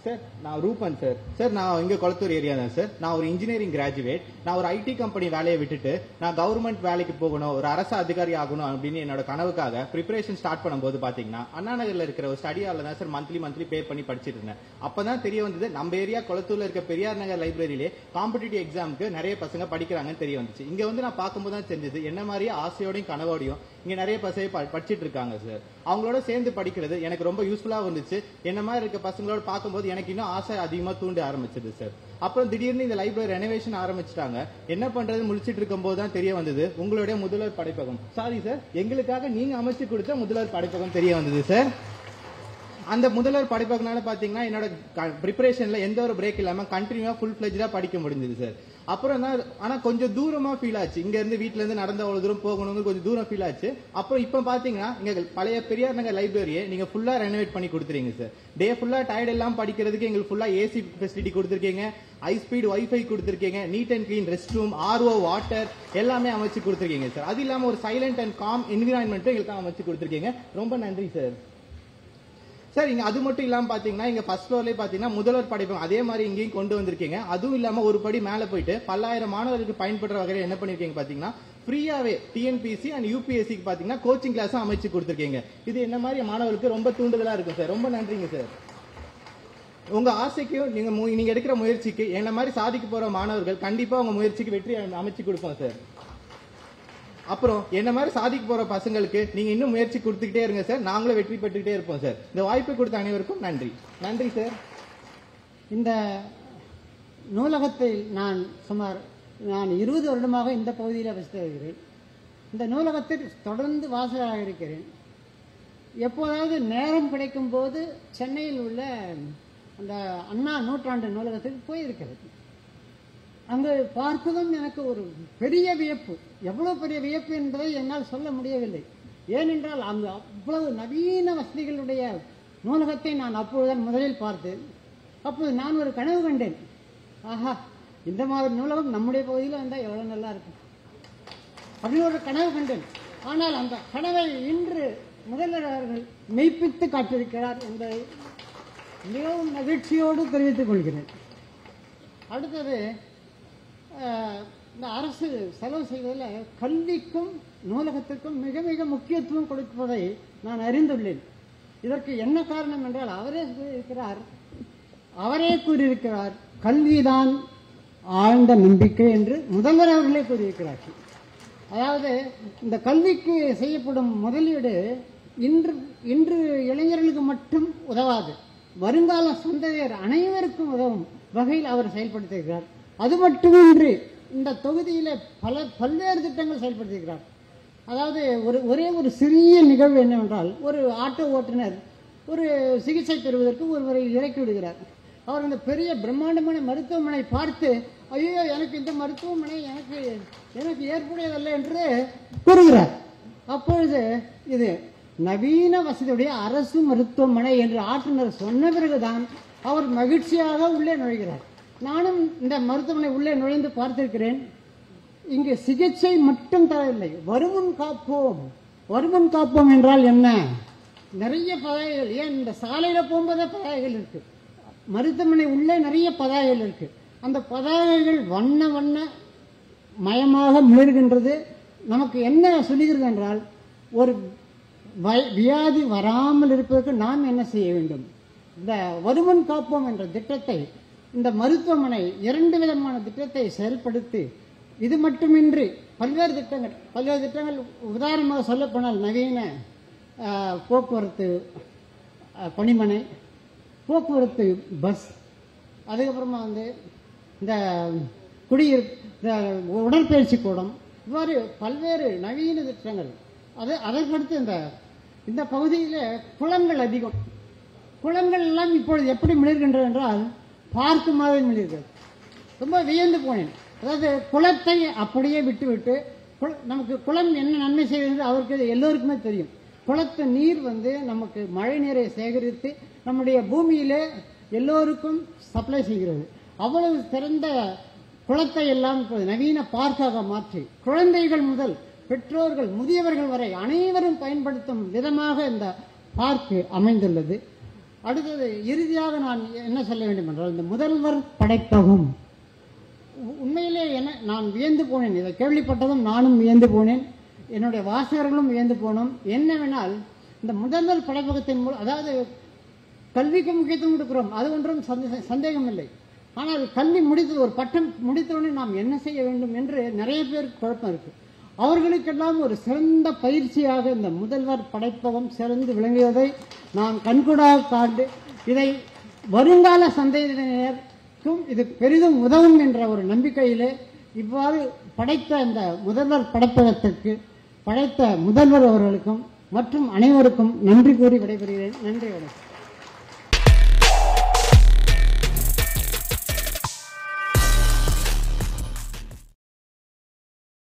Sir நான் Ruban sir நான் இங்க கொளத்தூர் ஏரியா தான் சார். நான் ஒரு இன்ஜினியரிங் கிராஜுவேட். நான் ஒரு ஐடி கம்பெனி வேலையை விட்டுட்டு நான் கவர்மெண்ட் வேலைக்கு போகணும், ஒரு அரசு அதிகாரி ஆகணும் அப்படின்னு என்னோட கனவுக்காக ப்ரிப்பரேஷன் ஸ்டார்ட் பண்ணும்போது பாத்தீங்கன்னா அண்ணா நகர்ல இருக்கிற ஒரு ஸ்டடி ஹால்ல தான் சார் மந்த்லி பே பண்ணி படிச்சிட்டு இருந்தேன். அப்பதான் தெரிய வந்தது நம்ம ஏரியா கொளத்தூர்ல இருக்க பெரியார் நகர் லைப்ரரியிலே காம்படிட்டிவ் எக்ஸாமுக்கு நிறைய பசங்க படிக்கிறாங்கன்னு தெரிய வந்துச்சு. இங்க வந்து நான் பார்க்கும்போது தான் தெரிஞ்சது என்ன மாதிரி ஆசையோடையும் கனவோடையும் இங்க நிறைய பசங்க படிச்சிட்டு இருக்காங்க சார். அவங்களோட சேர்ந்து படிக்கிறது எனக்கு ரொம்ப யூஸ்ஃபுல்லா இருந்துச்சு. என்ன மாதிரி இருக்க பசங்களோட பார்க்கும்போது எனக்கு இன்னும் ஆசை அதிகமா தூண்ட ஆரம்பிச்சது சார். அப்புறம் திடீர்னு இந்த லைப்ரரி ரெனோவேஷன் ஆரம்பிச்சிட்டாங்க. என்ன பண்றது முடிச்சிட்டு இருக்கும் போது தான் தெரிய வந்தது உங்களுடைய முதல்வர் படைப்பகம், சாரி சார், எங்களுக்காக நீங்க அமைச்சு கொடுத்த முதல்வர் படைப்பகம் தெரிய வந்தது சார். அந்த முதல்வர் படைப்பகனால பாத்தீங்கன்னா என்னோட ப்ரிப்பரேஷன்ல எந்த ஒரு பிரேக் இல்லாம கண்டினியூவா ஃபுல் ஃபிளெஜ்டா படிக்க முடிஞ்சது சார். அப்புறம் தான் ஆனா கொஞ்சம் தூரமா ஃபீல் ஆச்சு. இங்க இருந்து வீட்டுல இருந்து நடந்த அவ்வளவு தூரம் போகணும்னு கொஞ்சம் தூரம் ஃபீல் ஆச்சு. அப்புறம் இப்ப பாத்தீங்கன்னா இங்க பழைய பெரியார் நகர் லைப்ரரியை நீங்க ஃபுல்லா ரெனோவேட் பண்ணி கொடுத்துறீங்க சார். டே ஃபுல்லா டயர்ட் எல்லாம் படிக்கிறதுக்கு எங்களுக்கு ஃபுல்லா ஏசி ஃபெசிலிட்டி கொடுத்துருக்கீங்க, ஹை ஸ்பீட் வைஃபை கொடுத்துருக்கீங்க, neat and clean rest room, RO water எல்லாமே அமைச்சு கொடுத்துருக்கீங்க சார். அது இல்லாம ஒரு சைலண்ட் அண்ட் காம் என்விரான்மெண்ட் எங்களுக்கு அமைச்சு கொடுத்துருக்கீங்க. ரொம்ப நன்றி சார். சார் இங்க அது மட்டும் இல்லாம பாத்தீங்கன்னா இங்க ஃபர்ஸ்ட் ஃப்ளோர்லயே பாத்தீங்கன்னா முதல்வர் படைப்பகம் அதே மாதிரி இங்கேயும் கொண்டு வந்திருக்கீங்க. அதுவும் இல்லாம ஒரு படி மேல போயிட்டு 10,000 மாணவர்களுக்கு பயன்படுற வகையில என்ன பண்ணிருக்கீங்க பாத்தீங்கன்னா ஃப்ரீயாவே டிஎன்பிஎஸ்சி அண்ட் யூபிஎஸ்சிக்கு பாத்தீங்கன்னா கோச்சிங் கிளாஸ் அமைச்சு கொடுத்துருக்கீங்க. இது என்ன மாதிரி மாணவர்களுக்கு ரொம்ப தூண்டுதலா இருக்கும் சார். ரொம்ப நன்றிங்க சார். உங்க ஆசைக்கும் நீங்க எடுக்கிற முயற்சிக்கு என்ன மாதிரி சாதிக்க போற மாணவர்கள் கண்டிப்பா உங்க முயற்சிக்கு வெற்றி அமைச்சு கொடுப்போம் சார். அப்புறம் என்ன மாதிரி சாதிக்க போற பசங்களுக்கு நீங்க இன்னும் முயற்சி கொடுத்துக்கிட்டே இருங்க சார். நாங்களும் வெற்றி பெற்றுக்கிட்டே இருப்போம் சார். இந்த வாய்ப்பை கொடுத்த அனைவருக்கும் நன்றி. நன்றி சார். இந்த நூலகத்தை நான் 20 வருடமாக இந்த பகுதியில் வசித்து வருகிறேன். இந்த நூலகத்தில் தொடர்ந்து வாசகராக இருக்கிறேன். எப்போதாவது நேரம் கிடைக்கும் போது சென்னையில் உள்ள அந்த அண்ணா நூற்றாண்டு நூலகத்துக்கு போயிருக்கிறது. அங்கு பார்ப்பதும் எனக்கு ஒரு பெரிய வியப்பு. எவ்வளவு பெரிய வியப்பு என்பதை என்னால் சொல்ல முடியவில்லை. ஏனென்றால் அங்கு அவ்வளவு நவீன வசதிகளுடைய நூலகத்தை நான் அப்பொழுதுதான் முதலில் பார்த்தேன். அப்போது நான் ஒரு கனவு கண்டேன். ஆஹா, இந்த மாதிரி நூலகம் நம்முடைய பகுதியில் வந்தால் எவ்வளவு நல்லா இருக்கும் அப்படின்னு ஒரு கனவு கண்டேன். ஆனால் அந்த கனவை இன்று முதல்வர் அவர்கள் மெய்ப்பித்து காட்டியிருக்கிறார் என்பதை மிகவும் மகிழ்ச்சியோடு தெரிவித்துக் கொள்கிறேன். அடுத்தது, இந்த அரசு செலவு செய்வதில் கல்விக்கும் நூலகத்திற்கும் மிக மிக முக்கியத்துவம் கொடுப்பதை நான் அறிந்துள்ளேன். இதற்கு என்ன காரணம் என்றால் அவரே கூறியிருக்கிறார் கல்விதான் ஆழ்ந்த நம்பிக்கை என்று முதல்வர் அவர்களே கூறியிருக்கிறார்கள். அதாவது இந்த கல்விக்கு செய்யப்படும் முதலீடு இன்று இளைஞர்களுக்கு மட்டும் உதவாது, வருங்கால சந்ததியர் அனைவருக்கும் உதவும் வகையில் அவர் செயல்படுத்துகிறார். அது மட்டுமின்றி இந்த தொகுதியில பல்வேறு திட்டங்கள் செயல்படுத்துகிறார். அதாவது ஒரே ஒரு சிறிய நிகழ்வு என்னவென்றால், ஒரு ஆட்டோ ஓட்டுநர் ஒரு சிகிச்சை பெறுவதற்கு ஒருவரை இறக்கி விடுகிறார். அவர் அந்த பெரிய பிரம்மாண்டமான மருத்துவமனை பார்த்து, ஐயோ எனக்கு இந்த மருத்துவமனை எனக்கு ஏற்புடையதல்ல என்று கூறுகிறார். அப்பொழுது இது நவீன வசதியுடைய அரசு மருத்துவமனை என்று ஆட்டுநர் சொன்ன பிறகுதான் அவர் மகிழ்ச்சியாக உள்ளே நுழைகிறார். நானும் இந்த மருத்துவமனை உள்ளே நுழைந்து பார்த்திருக்கிறேன். இங்கு சிகிச்சை மட்டும் தரவில்லை, வருமுன் காப்போம். வருமுன் காப்போம் என்றால் என்ன? நிறைய பதாகைகள், ஏன் இந்த சாலையில போகும்போதே பதாகைகள் இருக்கு, மருத்துவமனை உள்ளே நிறைய பதாகைகள் இருக்கு. அந்த பதாகைகள் வண்ண வண்ண மயமாக மிளர்கின்றது. நமக்கு என்ன சொல்லுகிறது என்றால், ஒரு வியாதி வராமல் இருப்பதற்கு நாம் என்ன செய்ய வேண்டும்? இந்த வருமுன் காப்போம் என்ற திட்டத்தை, இந்த மருத்துவமனை 2 விதமான திட்டத்தை செயல்படுத்தி, இது மட்டுமின்றி பல்வேறு திட்டங்கள் உதாரணமாக சொல்லப்போனால் நவீன போக்குவரத்து பணிமனை, போக்குவரத்து பஸ், அதுக்கப்புறமா இந்த உடற்பயிற்சி கூடம், இவ்வாறு பல்வேறு நவீன திட்டங்கள். அதற்கடுத்து இந்த பகுதியில் குளங்கள் அதிகம். குளங்கள் எல்லாம் இப்பொழுது எப்படி மிளர்கின்றன என்றால் பார்க்கு மாதிரி மிளர்கிறது. ரொம்ப வியந்து போனேன். அதாவது குளத்தை அப்படியே விட்டுவிட்டு, நமக்கு குளம் என்ன நன்மை செய்கிறது அவருக்கு எல்லோருக்குமே தெரியும். குளத்து நீர் நமக்கு மழை நீரை சேகரித்து நம்முடைய பூமியிலே எல்லோருக்கும் சப்ளை செய்கிறது. அவ்வளவு சிறந்த குளத்தை எல்லாம் நவீன பார்க்காக மாற்றி, குழந்தைகள் முதல் பெற்றோர்கள் முதியவர்கள் வரை அனைவரும் பயன்படுத்தும் விதமாக இந்த பார்க் அமைந்துள்ளது. அடுத்தது இறுதியாக நான் என்ன சொல்ல வேண்டும் என்றால், இந்த முதல்வர் படைப்பகம் உண்மையிலே நான் வியந்து போனேன். இதை கேள்விப்பட்டதும் நானும் வியந்து போனேன், என்னுடைய வாசகர்களும் வியந்து போனோம். என்னவென்றால், இந்த முதல்வர் படைப்பகத்தின் மூலம், அதாவது கல்விக்கு முக்கியத்துவம் கொடுக்கிறோம், அது ஒன்றும் சந்தேகம் இல்லை. ஆனால் கல்வி முடித்து ஒரு பட்டம் முடித்தவுடனே நாம் என்ன செய்ய வேண்டும் என்று நிறைய பேருக்கு குழப்பம் இருக்கு. அவர்களுக்கெல்லாம் ஒரு சிறந்த பயிற்சியாக இந்த முதல்வர் படைப்பகம் சிறந்து விளங்கியதை நாம் கண்கூடாக காண்டு, இதை வருங்கால சந்ததியினருக்கும் இது பெரிதும் உதவும் என்ற ஒரு நம்பிக்கையிலே இவ்வாறு படைத்த இந்த முதல்வர் படைப்பகத்திற்கு படைத்த முதல்வர் அவர்களுக்கும் மற்றும் அனைவருக்கும் நன்றி கூறி விடைபெறுகிறேன். நன்றி வணக்கம்.